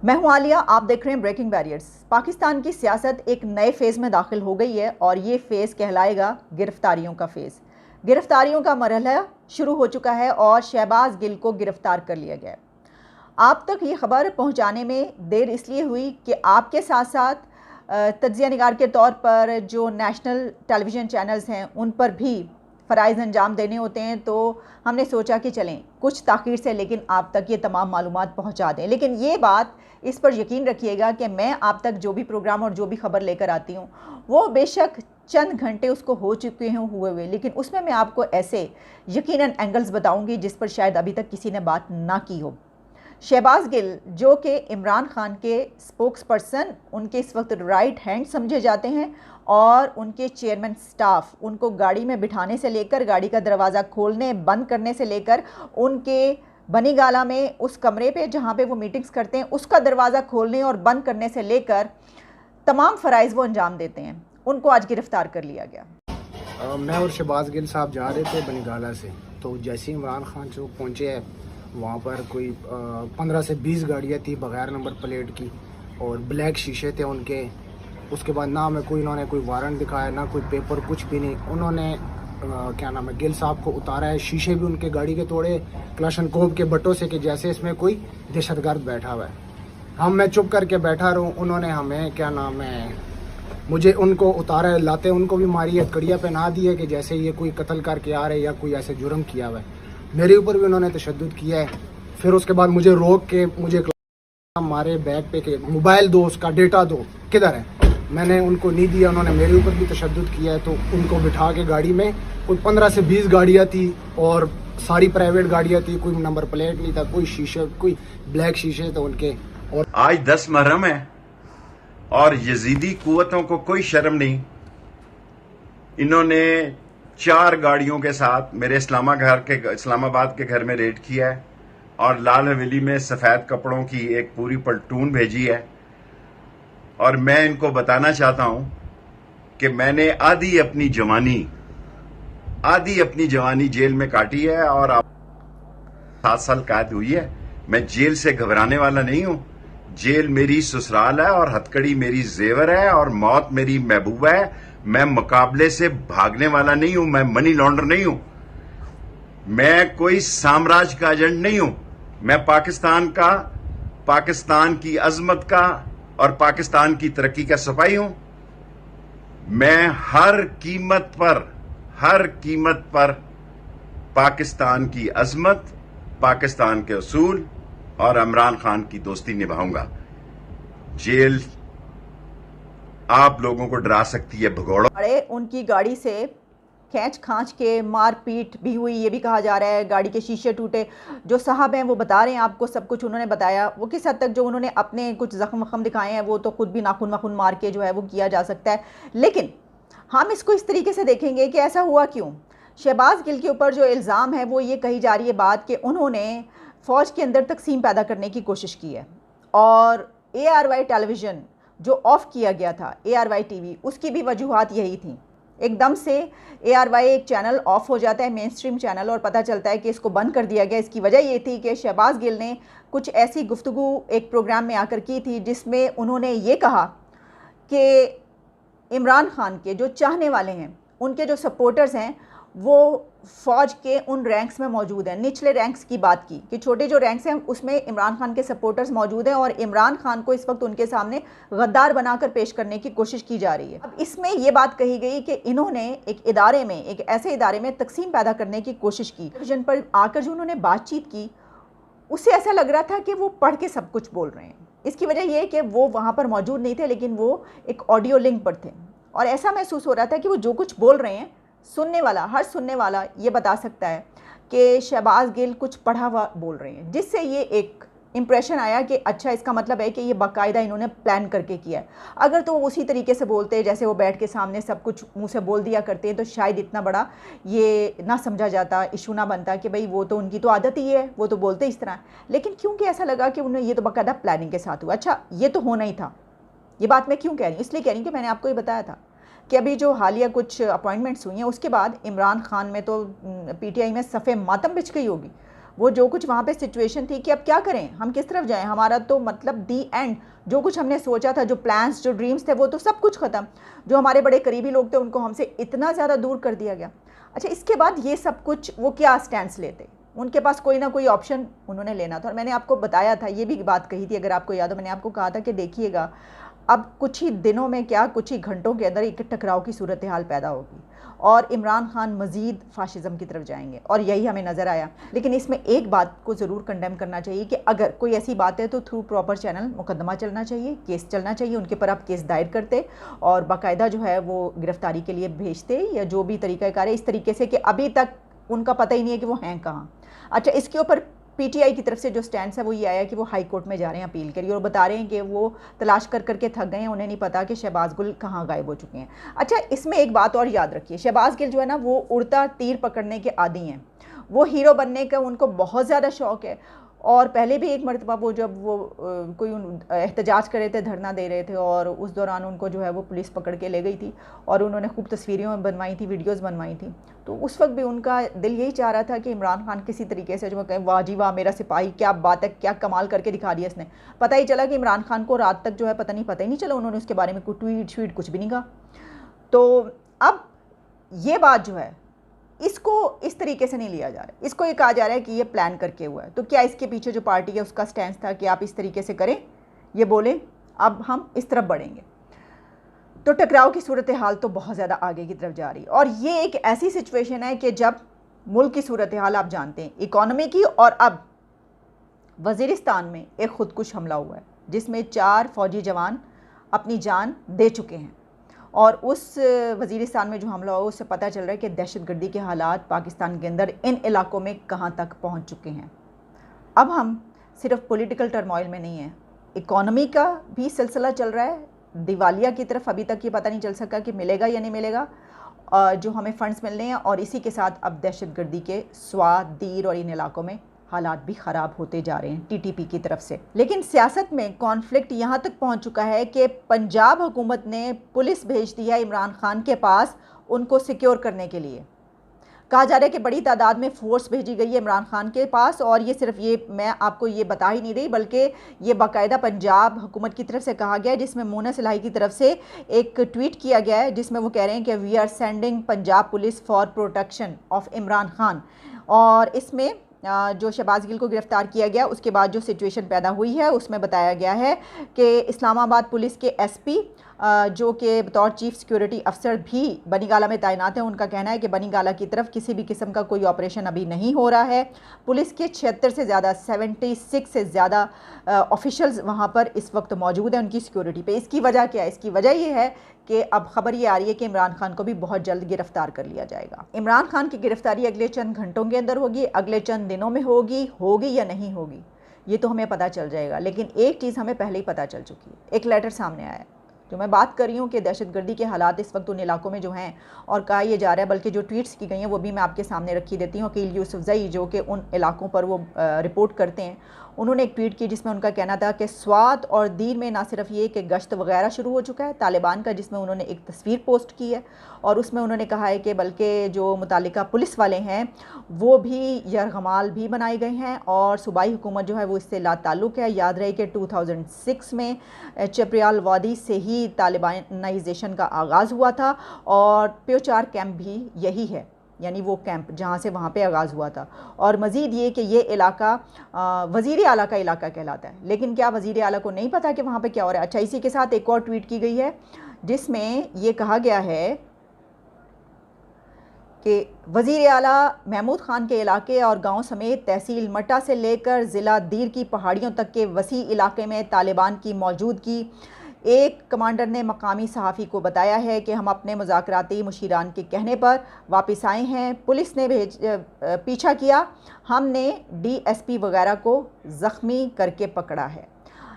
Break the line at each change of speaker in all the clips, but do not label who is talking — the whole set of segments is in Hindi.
मैं हूं आलिया, आप देख रहे हैं ब्रेकिंग बैरियर्स। पाकिस्तान की सियासत एक नए फेज़ में दाखिल हो गई है और ये फेज़ कहलाएगा गिरफ्तारियों का फेज़। गिरफ्तारियों का मरहला शुरू हो चुका है और शहबाज गिल को गिरफ्तार कर लिया गया है। आप तक ये खबर पहुंचाने में देर इसलिए हुई कि आपके साथ साथ तज्ज़िया निगार के तौर पर जो नेशनल टेलीविज़न चैनल्स हैं उन पर भी फ़राइज़ अंजाम देने होते हैं, तो हमने सोचा कि चलें कुछ ताख़ीर से लेकिन आप तक ये तमाम मालूमात पहुंचा दें। लेकिन ये बात, इस पर यकीन रखिएगा कि मैं आप तक जो भी प्रोग्राम और जो भी ख़बर लेकर आती हूँ वो बेशक चंद घंटे उसको हो चुके हों हुए, लेकिन उसमें मैं आपको ऐसे यकीनन एंगल्स बताऊँगी जिस पर शायद अभी तक किसी ने बात ना की हो। शहबाज गिल जो कि इमरान खान के स्पोक्स पर्सन, उनके इस वक्त राइट हैंड समझे जाते हैं और उनके चेयरमैन स्टाफ उनको गाड़ी में बिठाने से लेकर गाड़ी का दरवाज़ा खोलने बंद करने से लेकर उनके बनी गाला में उस कमरे पे जहाँ पे वो मीटिंग्स करते हैं उसका दरवाज़ा खोलने और बंद करने से लेकर तमाम फ़राइज़ वो अंजाम देते हैं। उनको आज गिरफ़्तार कर लिया गया।
मैं और शहबाज गिल साहब जा रहे थे बनीगाला से, तो जैसे ही इमरान खान चौक पहुँचे हैं वहाँ पर कोई 15 से 20 गाड़ियाँ थी बग़ैर नंबर प्लेट की और ब्लैक शीशे थे उनके। उसके बाद ना हमें कोई इन्होंने कोई वारंट दिखाया, ना कोई पेपर, कुछ भी नहीं। उन्होंने क्या नाम है, गिल साहब को उतारा है। शीशे भी उनके गाड़ी के तोड़े क्लाशनकोव के बटों से कि जैसे इसमें कोई दहशतगर्द बैठा हुआ है। मैं चुप करके बैठा रहूँ, उन्होंने हमें क्या नाम है, मुझे उनको उतारा है, लाते उनको भी मारी है, कड़िया पहना दी है कि जैसे ये कोई कत्ल करके आ रहे या कोई ऐसे जुर्म किया हुआ है। मेरे ऊपर भी उन्होंने तशद्दुद किया है। फिर उसके बाद मुझे रोक के मुझे मारे बैग पे के मोबाइल दो, उसका डेटा दो, किधर है। मैंने उनको नहीं दिया, उन्होंने मेरे ऊपर भी तशद्दुद किया है। तो उनको बिठा के गाड़ी में, कोई 15 से 20 गाड़ियाँ थी और सारी प्राइवेट गाड़ियाँ थी, कोई नंबर प्लेट नहीं था, कोई शीशे, कोई ब्लैक शीशे थे उनके। और
आज 10 मुहर्रम है और यजीदी कुव्वतों को कोई शर्म नहीं। इन्होंने 4 गाड़ियों के साथ मेरे इस्लामाबाद के घर में रेड किया है और लाल हवेली में सफेद कपड़ों की एक पूरी प्लटून भेजी है। और मैं इनको बताना चाहता हूं कि मैंने आधी अपनी जवानी जेल में काटी है और 7 साल कैद हुई है। मैं जेल से घबराने वाला नहीं हूं। जेल मेरी ससुराल है और हथकड़ी मेरी जेवर है और मौत मेरी महबूबा है। मैं मुकाबले से भागने वाला नहीं हूं। मैं मनी लॉन्डर नहीं हूं। मैं कोई साम्राज्य का एजेंट नहीं हूं। मैं पाकिस्तान की अजमत का और पाकिस्तान की तरक्की का सिपाही हूं। मैं हर कीमत पर पाकिस्तान की अजमत, पाकिस्तान के उसूल और इमरान खान की दोस्ती निभाऊंगा। जेल आप लोगों को डरा सकती है भगोड़ों।
अरे उनकी गाड़ी से खींच खांच के मारपीट भी हुई, ये भी कहा जा रहा है। गाड़ी के शीशे टूटे। जो साहब हैं वो बता रहे हैं आपको, सब कुछ उन्होंने बताया। वो किस हद तक जो उन्होंने अपने कुछ जख्म वख्म दिखाए हैं वो तो खुद भी नाखून वाखून मार के जो है वो किया जा सकता है। लेकिन हम इसको इस तरीके से देखेंगे कि ऐसा हुआ क्यों। शहबाज गिल के ऊपर जो इल्ज़ाम है वो ये कही जा रही है बात कि उन्होंने फ़ौज के अंदर तकसीम पैदा करने की कोशिश की है और ARY टेलीविज़न जो ऑफ़ किया गया था, ARY TV, उसकी भी वजूहात यही थी। एकदम से ARY एक चैनल ऑफ हो जाता है, मेन स्ट्रीम चैनल, और पता चलता है कि इसको बंद कर दिया गया। इसकी वजह ये थी कि शहबाज गिल ने कुछ ऐसी गुफ्तगू एक प्रोग्राम में आकर की थी जिसमें उन्होंने ये कहा कि इमरान खान के जो चाहने वाले हैं, उनके जो सपोर्टर्स हैं, वो फ़ौज के उन रैंक्स में मौजूद हैं। निचले रैंक्स की बात की कि छोटे जो रैंक्स हैं उसमें इमरान खान के सपोर्टर्स मौजूद हैं और इमरान खान को इस वक्त उनके सामने गद्दार बनाकर पेश करने की कोशिश की जा रही है। अब इसमें यह बात कही गई कि इन्होंने एक ऐसे इदारे में तकसीम पैदा करने की कोशिश की। टेलीविजन पर आकर जो उन्होंने बातचीत की उससे ऐसा लग रहा था कि वो पढ़ के सब कुछ बोल रहे हैं। इसकी वजह यह है कि वो वहाँ पर मौजूद नहीं थे, लेकिन वो एक ऑडियो लिंक पर थे और ऐसा महसूस हो रहा था कि वो जो कुछ बोल रहे हैं, हर सुनने वाला ये बता सकता है कि शहबाज गिल कुछ पढ़ा हुआ बोल रहे हैं, जिससे ये एक इम्प्रेशन आया कि अच्छा, इसका मतलब है कि ये बाकायदा इन्होंने प्लान करके किया है। अगर तो वो उसी तरीके से बोलते जैसे वो बैठ के सामने सब कुछ मुंह से बोल दिया करते हैं तो शायद इतना बड़ा ये ना समझा जाता, इशू ना बनता कि भाई वो तो उनकी तो आदत ही है, वो तो बोलते इस तरह। लेकिन क्योंकि ऐसा लगा कि उन्हें ये तो बाकायदा प्लानिंग के साथ हुआ। अच्छा, ये तो होना ही था। ये बात मैं क्यों कह रही हूँ? इसलिए कह रही हूँ कि मैंने आपको ये बताया था कि अभी जो हालिया कुछ अपॉइंटमेंट्स हुई हैं उसके बाद इमरान खान में तो PTI में सफ़े मातम बिछ गई होगी। वो जो कुछ वहाँ पे सिचुएशन थी कि अब क्या करें, हम किस तरफ जाएं, हमारा तो मतलब दी एंड, जो कुछ हमने सोचा था, जो प्लान्स, जो ड्रीम्स थे, वो तो सब कुछ ख़त्म। जो हमारे बड़े करीबी लोग थे उनको हमसे इतना ज़्यादा दूर कर दिया गया। अच्छा, इसके बाद ये सब कुछ वो क्या स्टैंड्स लेते, उनके पास कोई ना कोई ऑप्शन उन्होंने लेना था। और मैंने आपको बताया था, ये भी बात कही थी, अगर आपको याद हो, मैंने आपको कहा था कि देखिएगा अब कुछ ही दिनों में, क्या कुछ ही घंटों के अंदर एक टकराव की सूरत हाल पैदा होगी और इमरान खान मज़ीद फाशिज़म की तरफ जाएंगे, और यही हमें नज़र आया। लेकिन इसमें एक बात को ज़रूर कंडेम करना चाहिए कि अगर कोई ऐसी बात है तो थ्रू प्रॉपर चैनल मुकदमा चलना चाहिए, केस चलना चाहिए, उनके पर आप केस दायर करते और बाकायदा जो है वो गिरफ्तारी के लिए भेजते, या जो भी तरीक़ाकार है इस तरीके से कि अभी तक उनका पता ही नहीं है कि वो हैं कहाँ। अच्छा, इसके ऊपर पीटीआई की तरफ से जो स्टैंड है वो ये आया कि वो हाई कोर्ट में जा रहे हैं अपील के लिए, और बता रहे हैं कि वो तलाश कर करके थक गए हैं, उन्हें नहीं पता कि शहबाज गिल कहाँ गायब हो चुके हैं। अच्छा, इसमें एक बात और याद रखिए, शहबाज गिल जो है ना वो उड़ता तीर पकड़ने के आदी हैं, वो हीरो बनने का उनको बहुत ज़्यादा शौक़ है। और पहले भी एक मरतबा वो जब वो कोई एहतजाज कर रहे थे, धरना दे रहे थे, और उस दौरान उनको जो है वो पुलिस पकड़ के ले गई थी और उन्होंने खूब तस्वीरें बनवाई थी, वीडियोस बनवाई थी। तो उस वक्त भी उनका दिल यही चाह रहा था कि इमरान खान किसी तरीके से जो कहें वाह जी वाह मेरा सिपाही, क्या बात है, क्या कमाल करके दिखा दिया इसने। पता ही चला कि इमरान खान को रात तक जो है पता ही नहीं चला, उन्होंने उसके बारे में कोई ट्वीट श्वीट कुछ भी नहीं कहा। तो अब ये बात जो है इसको इस तरीके से नहीं लिया जा रहा है, इसको ये कहा जा रहा है कि ये प्लान करके हुआ है। तो क्या इसके पीछे जो पार्टी है उसका स्टैंड था कि आप इस तरीके से करें, ये बोले अब हम इस तरफ बढ़ेंगे। तो टकराव की सूरत हाल तो बहुत ज़्यादा आगे की तरफ जा रही है, और ये एक ऐसी सिचुएशन है कि जब मुल्क की सूरत हाल आप जानते हैं इकॉनमी की, और अब वज़ीरिस्तान में एक खुदकुश हमला हुआ है जिसमें 4 फ़ौजी जवान अपनी जान दे चुके हैं। और उस वज़ीरिस्तान में जो हमला हुआ उससे पता चल रहा है कि दहशतगर्दी के हालात पाकिस्तान के अंदर इन इलाकों में कहाँ तक पहुँच चुके हैं। अब हम सिर्फ पॉलिटिकल टर्मोइल में नहीं है, इकॉनमी का भी सिलसिला चल रहा है, दिवालिया की तरफ अभी तक ये पता नहीं चल सका कि मिलेगा या नहीं मिलेगा जो हमें फ़ंड्स मिलने हैं, और इसी के साथ अब दहशतगर्दी के स्वात, दीर और इन इलाकों में हालात भी ख़राब होते जा रहे हैं टीटीपी की तरफ से। लेकिन सियासत में कॉन्फ्लिक्ट यहाँ तक पहुँच चुका है कि पंजाब हुकूमत ने पुलिस भेज दी है इमरान खान के पास उनको सिक्योर करने के लिए। कहा जा रहा है कि बड़ी तादाद में फ़ोर्स भेजी गई है इमरान खान के पास, और ये सिर्फ ये मैं आपको ये बता ही नहीं रही, बल्कि ये बाकायदा पंजाब हुकूमत की तरफ से कहा गया है, जिसमें मोना सिलाही की तरफ से एक ट्वीट किया गया है जिसमें वो कह रहे हैं कि we are sending Punjab police for protection of Imran Khan. और इसमें जो शहबाज गिल को गिरफ़्तार किया गया उसके बाद जो सिचुएशन पैदा हुई है उसमें बताया गया है कि इस्लामाबाद पुलिस के एसपी जो कि बतौर चीफ सिक्योरिटी अफसर भी बनीगाला में तैनात हैं, उनका कहना है कि बनीगाला की तरफ किसी भी किस्म का कोई ऑपरेशन अभी नहीं हो रहा है। पुलिस के 76 से ज़्यादा 76 से ज़्यादा ऑफिशल्स वहाँ पर इस वक्त मौजूद हैं उनकी सिक्योरिटी पे। इसकी वजह क्या है? इसकी वजह ये है कि अब खबर ये आ रही है कि इमरान खान को भी बहुत जल्द गिरफ्तार कर लिया जाएगा। इमरान खान की गिरफ्तारी अगले चंद घंटों के अंदर होगी, अगले चंद दिनों में होगी या नहीं होगी ये तो हमें पता चल जाएगा। लेकिन एक चीज़ हमें पहले ही पता चल चुकी है, एक लेटर सामने आया है। जो मैं बात कर रही हूँ कि दहशतगर्दी के हालात इस वक्त उन इलाकों में जो हैं, और कहा यह जा रहा है, बल्कि जो ट्वीट्स की गई हैं वो भी मैं आपके सामने रखी देती हूँ। अकील यूसुफजई जो कि उन इलाकों पर वो रिपोर्ट करते हैं, उन्होंने एक ट्वीट की जिसमें उनका कहना था कि स्वात और दीर में ना सिर्फ ये कि गश्त वगैरह शुरू हो चुका है तालिबान का, जिसमें उन्होंने एक तस्वीर पोस्ट की है और उसमें उन्होंने कहा है कि बल्कि जो मुतालिका पुलिस वाले हैं वो भी यरगमाल भी बनाए गए हैं और सूबाई हुकूमत जो है वो इससे लाताल्लुक़ है। याद रहे कि 2006 में चपरियाल वादी से ही तालिबानाइजेशन का आगाज़ हुआ था और प्योचार कैंप भी यही है, यानी वो कैंप जहाँ से वहाँ पे आगाज़ हुआ था। और मज़ीद ये कि ये इलाका वज़ीर आला का इलाका कहलाता है, लेकिन क्या वज़ीर आला को नहीं पता कि वहाँ पे क्या हो रहा है? अच्छा, इसी के साथ एक और ट्वीट की गई है जिसमें ये कहा गया है कि वज़ीर आला महमूद खान के इलाके और गांव समेत तहसील मट्टा से लेकर ज़िला दीर की पहाड़ियों तक के वसी इलाके में तालिबान की मौजूदगी। एक कमांडर ने मकामी सहाफ़ी को बताया है कि हम अपने मुज़ाकराती मुशीरान के कहने पर वापस आए हैं। पुलिस ने पीछा किया, हमने DSP वगैरह को ज़ख्मी करके पकड़ा है।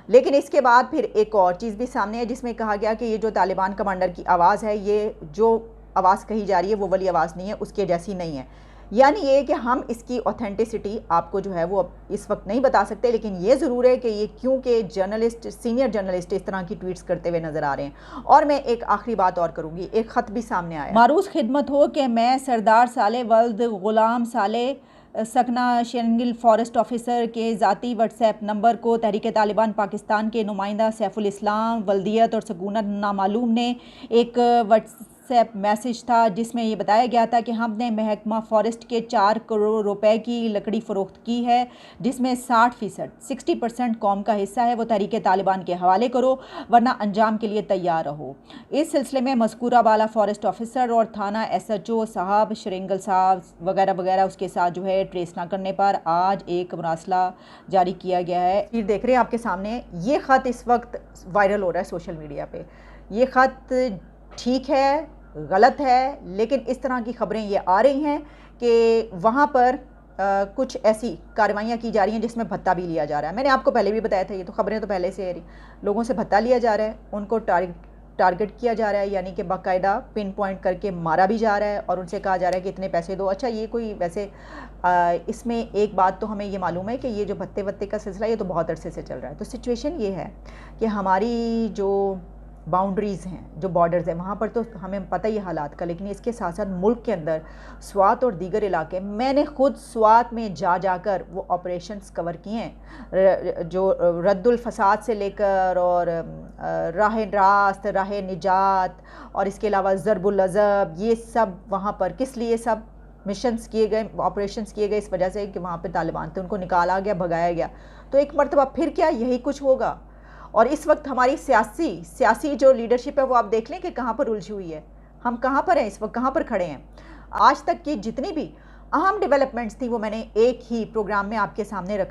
लेकिन इसके बाद फिर एक और चीज़ भी सामने है जिसमें कहा गया कि ये जो तालिबान कमांडर की आवाज़ है, ये जो आवाज़ कही जा रही है वो वाली आवाज़ नहीं है, उसके जैसी नहीं है। यानी ये कि हम इसकी ऑथेंटिसिटी आपको जो है वो इस वक्त नहीं बता सकते, लेकिन ये ज़रूर है कि ये क्योंकि जर्नलिस्ट, सीनियर जर्नलिस्ट इस तरह की ट्वीट्स करते हुए नज़र आ रहे हैं। और मैं एक आखिरी बात और करूँगी, एक ख़त भी सामने आया, मारूस खिदमत हो कि मैं सरदार साले वल्द ग़ुलाम साले सकना शेरंगिल फॉरेस्ट ऑफिसर के ज़ाती व्हाट्सएप नंबर को तहरीक तालिबान पाकिस्तान के नुमाइंदा सैफुल इस्लाम, वल्दियत और सकूनत नामालूम ने एक व्हाट्सएप मैसेज था जिसमें ये बताया गया था कि हमने महकमा फॉरेस्ट के 4 करोड़ रुपए की लकड़ी फ़रोख्त की है, जिसमें 60% कौम का हिस्सा है, वो तहरीक तालिबान के हवाले करो वरना अंजाम के लिए तैयार रहो। इस सिलसिले में मज़कूरा बाला फॉरेस्ट ऑफिसर और थाना SHO साहब, शेरंगिल साहब वगैरह वगैरह उसके साथ जो है ट्रेस ना करने पर आज एक मरासला जारी किया गया है। ये देख रहे हैं आपके सामने, ये ख़त इस वक्त वायरल हो रहा है सोशल मीडिया पे। ये ख़त ठीक है, गलत है, लेकिन इस तरह की ख़बरें ये आ रही हैं कि वहाँ पर कुछ ऐसी कार्रवाइयाँ की जा रही हैं जिसमें भत्ता भी लिया जा रहा है। मैंने आपको पहले भी बताया था, ये तो ख़बरें तो पहले से रही, लोगों से भत्ता लिया जा रहा है, उनको टारगेट किया जा रहा है, यानी कि बाकायदा पिन पॉइंट करके मारा भी जा रहा है और उनसे कहा जा रहा है कि इतने पैसे दो। अच्छा, ये कोई वैसे इसमें एक बात तो हमें ये मालूम है कि ये जो भत्ते वत्ते का सिलसिला ये तो बहुत अरसे से चल रहा है। तो सिचुएशन ये है कि हमारी जो बाउंड्रीज़ हैं, जो बॉर्डर्स हैं, वहाँ पर तो हमें पता ही हालात का, लेकिन इसके साथ साथ मुल्क के अंदर स्वात और दीगर इलाके, मैंने खुद स्वात में जाकर वो ऑपरेशंस कवर किए हैं, जो रद्दुल फसाद से लेकर और राह रास्त, राह निजात और इसके अलावा ज़रबुल अज़ब, ये सब वहाँ पर किस लिए सब मिशंस किए गए, ऑपरेशंस किए गए इस वजह से कि वहाँ पे तालिबान थे, उनको निकाला गया, भगाया गया। तो एक मरतबा फिर क्या यही कुछ होगा। और इस वक्त हमारी सियासी जो लीडरशिप है वो आप देख लें कि कहाँ पर उलझी हुई है, हम कहाँ पर हैं इस वक्त, कहाँ पर खड़े हैं। आज तक की जितनी भी अहम डेवलपमेंट्स थी वो मैंने एक ही प्रोग्राम में आपके सामने रखा।